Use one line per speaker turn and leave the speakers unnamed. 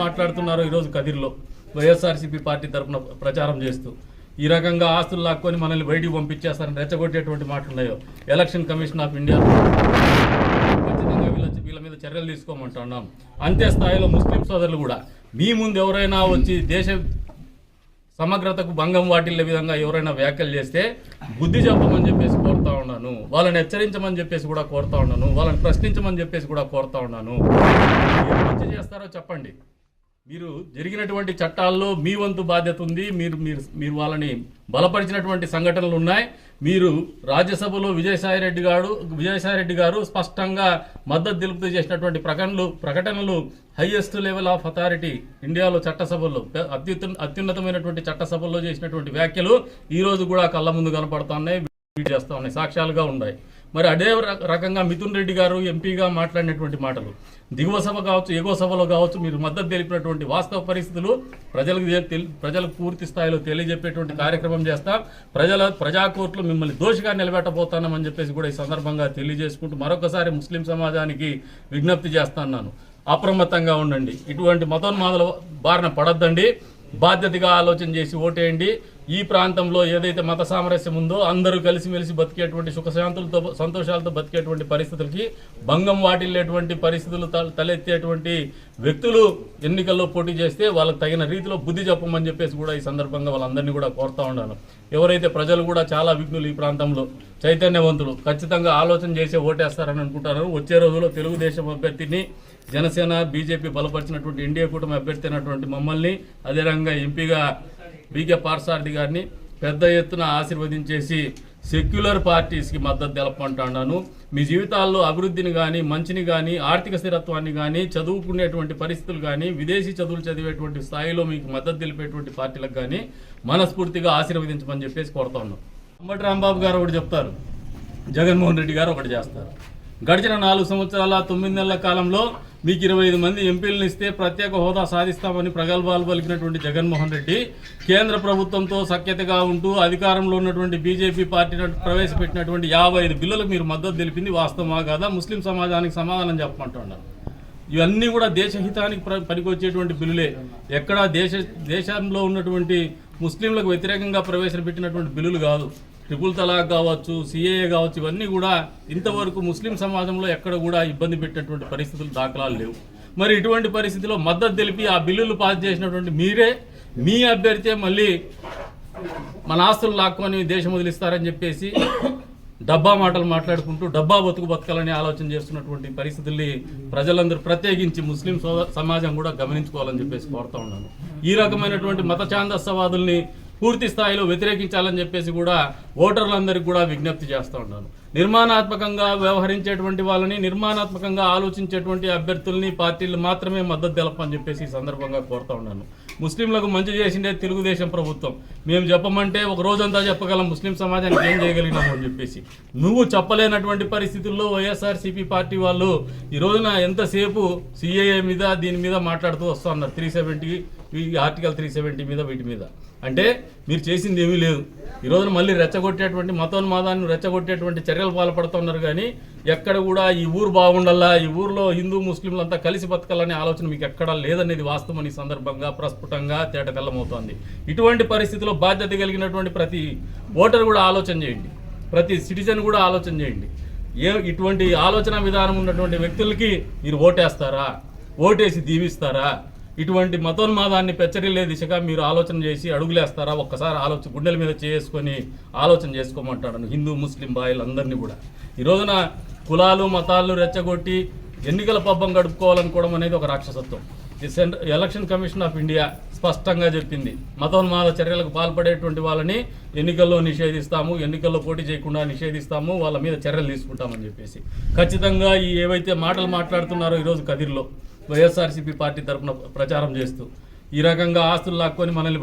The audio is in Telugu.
మాట్లాడుతున్నారు ఈరోజు కదిర్లో వైఎస్ఆర్సీపీ పార్టీ తరఫున ప్రచారం చేస్తూ ఈ రకంగా ఆస్తులు లాక్కొని మనల్ని బయటికి పంపించేస్తారని రెచ్చగొట్టేటువంటి మాటలున్నాయో ఎలక్షన్ కమిషన్ ఆఫ్ ఇండియా ఖచ్చితంగా వీళ్ళ మీద చర్యలు తీసుకోమంటున్నాం. అంతే స్థాయిలో ముస్లిం సోదరులు కూడా మీ ముందు ఎవరైనా వచ్చి దేశ సమగ్రతకు భంగం వాటిల్లే విధంగా ఎవరైనా వ్యాఖ్యలు చేస్తే బుద్ధి చెప్పమని చెప్పేసి కోరుతా ఉన్నాను. వాళ్ళని హెచ్చరించమని చెప్పేసి కూడా కోరుతా ఉన్నాను. వాళ్ళని ప్రశ్నించమని చెప్పేసి కూడా కోరుతా ఉన్నాను. ఏం మంచి చేస్తారో చెప్పండి. మీరు జరిగినటువంటి చట్టాల్లో మీ వంతు బాధ్యత ఉంది. మీరు వాళ్ళని బలపరిచినటువంటి సంఘటనలు ఉన్నాయి. మీరు రాజ్యసభలో విజయసాయిరెడ్డి గారు స్పష్టంగా మద్దతు తెలుపుతూ చేసినటువంటి ప్రకటనలు హైయెస్ట్ లెవెల్ ఆఫ్ అథారిటీ ఇండియాలో చట్టసభల్లో అత్యున్నతమైనటువంటి చట్టసభల్లో చేసినటువంటి వ్యాఖ్యలు ఈ రోజు కూడా కళ్ళ ముందు కనపడుతున్నాయి, చేస్తా ఉన్నాయి, సాక్ష్యాలుగా ఉన్నాయి. మరి అదే రకంగా మిథున్ రెడ్డి గారు ఎంపీగా మాట్లాడినటువంటి మాటలు దిగువ సభ కావచ్చు, ఎగువ సభలో కావచ్చు, మీరు మద్దతు తెలిపినటువంటి వాస్తవ పరిస్థితులు ప్రజలకు పూర్తి స్థాయిలో తెలియజెప్పేటువంటి కార్యక్రమం చేస్తాం. ప్రజా కోర్టులో మిమ్మల్ని దోషిగా నిలబెట్టబోతున్నామని చెప్పేసి కూడా ఈ సందర్భంగా తెలియజేసుకుంటూ మరొకసారి ముస్లిం సమాజానికి విజ్ఞప్తి చేస్తున్నాను. అప్రమత్తంగా ఉండండి. ఇటువంటి మతోన్మాదుల బారిన పడొద్దండి. బాధ్యతగా ఆలోచన చేసి ఓటేయండి. ఈ ప్రాంతంలో ఏదైతే మత సామరస్యం ఉందో అందరూ కలిసిమెలిసి బతికేటువంటి సుఖశాంతులతో సంతోషాలతో బతికేటువంటి పరిస్థితులకి భంగం వాటిల్లేటువంటి పరిస్థితులు తలెత్తేటువంటి వ్యక్తులు ఎన్నికల్లో పోటీ చేస్తే వాళ్ళకి తగిన రీతిలో బుద్ధి చెప్పమని చెప్పేసి కూడా ఈ సందర్భంగా వాళ్ళందరినీ కూడా కోరుతా ఉన్నాను. ఎవరైతే ప్రజలు కూడా చాలా విఘ్నులు ఈ ప్రాంతంలో చైతన్యవంతులు ఖచ్చితంగా ఆలోచన చేసే ఓటేస్తారని అనుకుంటున్నారు. వచ్చే రోజుల్లో తెలుగుదేశం అభ్యర్థిని జనసేన బీజేపీ బలపరిచినటువంటి ఎన్డీఏ కూటమి అభ్యర్థి అయినటువంటి మమ్మల్ని అదే రకంగా ఎంపీగా బీకే పార్సారథి గారిని పెద్ద ఎత్తున ఆశీర్వదించేసి సెక్యులర్ పార్టీస్కి మద్దతు తెలపమంటున్నాను. మీ జీవితాల్లో అభివృద్ధిని కానీ, మంచిని కానీ, ఆర్థిక స్థిరత్వాన్ని కానీ, చదువుకునేటువంటి పరిస్థితులు కానీ, విదేశీ చదువులు చదివేటువంటి స్థాయిలో మీకు మద్దతు తెలిపేటువంటి పార్టీలకు కానీ మనస్ఫూర్తిగా ఆశీర్వదించమని చెప్పేసి కోరుతా ఉన్నాం. అంబటి రాంబాబు గారు ఒకటి చెప్తారు, జగన్మోహన్ రెడ్డి గారు ఒకటి చేస్తారు. గడిచిన 4 సంవత్సరాల 9 నెలల కాలంలో మీకు 25 మంది ఎంపీలను ఇస్తే ప్రత్యేక హోదా సాధిస్తామని ప్రగల్భాలు పలికినటువంటి జగన్మోహన్ రెడ్డి కేంద్ర ప్రభుత్వంతో సఖ్యతగా ఉంటూ అధికారంలో ఉన్నటువంటి బీజేపీ పార్టీ ప్రవేశపెట్టినటువంటి 55 బిల్లులకు మీరు మద్దతు తెలిపింది వాస్తవమా కాదా? ముస్లిం సమాజానికి సమాధానం చెప్పమంటున్నారు. ఇవన్నీ కూడా దేశహితానికి పనికొచ్చేటువంటి బిల్లులే. ఎక్కడ దేశంలో ఉన్నటువంటి ముస్లింలకు వ్యతిరేకంగా ప్రవేశపెట్టినటువంటి బిల్లులు కాదు. ట్రిపుల్ తలాక్ కావచ్చు, సిఏఏ కావచ్చు, ఇవన్నీ కూడా ఇంతవరకు ముస్లిం సమాజంలో ఎక్కడ కూడా ఇబ్బంది పెట్టినటువంటి పరిస్థితులు దాఖలాలు లేవు. మరి ఇటువంటి పరిస్థితిలో మద్దతు తెలిపి ఆ బిల్లులు పాస్ చేసినటువంటి మీ అభ్యర్థి మళ్ళీ మన ఆస్తులు లాక్కొని దేశం వదిలిస్తారని చెప్పేసి డబ్బా మాటలు మాట్లాడుకుంటూ డబ్బా బతకాలని ఆలోచన చేస్తున్నటువంటి పరిస్థితుల్ని ప్రజలందరూ ప్రత్యేకించి ముస్లిం సమాజం కూడా గమనించుకోవాలని చెప్పేసి కోరుతా ఉన్నాను. ఈ రకమైనటువంటి మత ఛాందస్యవాదుల్ని పూర్తి స్థాయిలో వ్యతిరేకించాలని చెప్పేసి కూడా ఓటర్లందరికీ కూడా విజ్ఞప్తి చేస్తూ ఉన్నాను. నిర్మాణాత్మకంగా వ్యవహరించేటువంటి వాళ్ళని, నిర్మాణాత్మకంగా ఆలోచించేటువంటి అభ్యర్థుల్ని, పార్టీలు మాత్రమే మద్దతు తెలపని చెప్పేసి ఈ సందర్భంగా కోరుతా ఉన్నాను. ముస్లింలకు మంచి చేసిందే తెలుగుదేశం ప్రభుత్వం. మేము చెప్పమంటే ఒక రోజంతా చెప్పగలం ముస్లిం సమాజానికి ఏం చేయగలిగినాము అని చెప్పేసి. నువ్వు చెప్పలేనటువంటి పరిస్థితుల్లో వైఎస్ఆర్సీపీ పార్టీ వాళ్ళు ఈ రోజున ఎంతసేపు సిఏఏ మీద దీని మీద మాట్లాడుతూ వస్తూ ఉన్నారు. 370 ఆర్టికల్ 370 మీద వీటి మీద అంటే మీరు చేసింది ఏమీ లేదు. ఈ రోజున మళ్ళీ రెచ్చగొట్టేటువంటి మతోన్మాదాన్ని రెచ్చగొట్టేటువంటి చర్యలు పాల్పడుతున్నారు. కానీ ఎక్కడ కూడా ఈ ఊరు బాగుండాలా, ఈ ఊర్లో హిందూ ముస్లింలంతా కలిసి బతకాలనే ఆలోచన మీకు ఎక్కడా లేదనేది వాస్తవం ఈ సందర్భంగా ప్రస్ఫుటంగా తేటతెల్లమవుతోంది. ఇటువంటి పరిస్థితిలో బాధ్యత కలిగినటువంటి ప్రతి ఓటర్ కూడా ఆలోచన చేయండి, ప్రతి సిటిజన్ కూడా ఆలోచన చేయండి. ఇటువంటి ఆలోచన విధానం ఉన్నటువంటి వ్యక్తులకి మీరు ఓటేస్తారా? ఓటేసి దీవిస్తారా? ఇటువంటి మతోన్మాదాన్ని పెచ్చరిల్లే దిశగా మీరు ఆలోచన చేసి అడుగులేస్తారా? ఒక్కసారి గుండెల మీద చేసుకొని ఆలోచన చేసుకోమంటాడు హిందూ ముస్లిం బాయిలందరినీ కూడా. ఈ రోజున కులాలు మతాలను రెచ్చగొట్టి ఎన్నికల పబ్బం గడుపుకోవాలనుకోవడం అనేది ఒక రాక్షసత్వం. ఎలక్షన్ కమిషన్ ఆఫ్ ఇండియా స్పష్టంగా చెప్పింది, మతోన్మాద చర్యలకు పాల్పడేటువంటి వాళ్ళని ఎన్నికల్లో నిషేధిస్తాము, ఎన్నికల్లో పోటీ చేయకుండా నిషేధిస్తాము, వాళ్ళ మీద చర్యలు తీసుకుంటామని చెప్పేసి. ఖచ్చితంగా ఈ ఏవైతే మాటలు మాట్లాడుతున్నారో ఈరోజు కదిర్లో వైఎస్ఆర్సీపీ పార్టీ తరఫున ప్రచారం చేస్తూ ఈ రకంగా ఆస్తులు లాక్కొని మనల్ని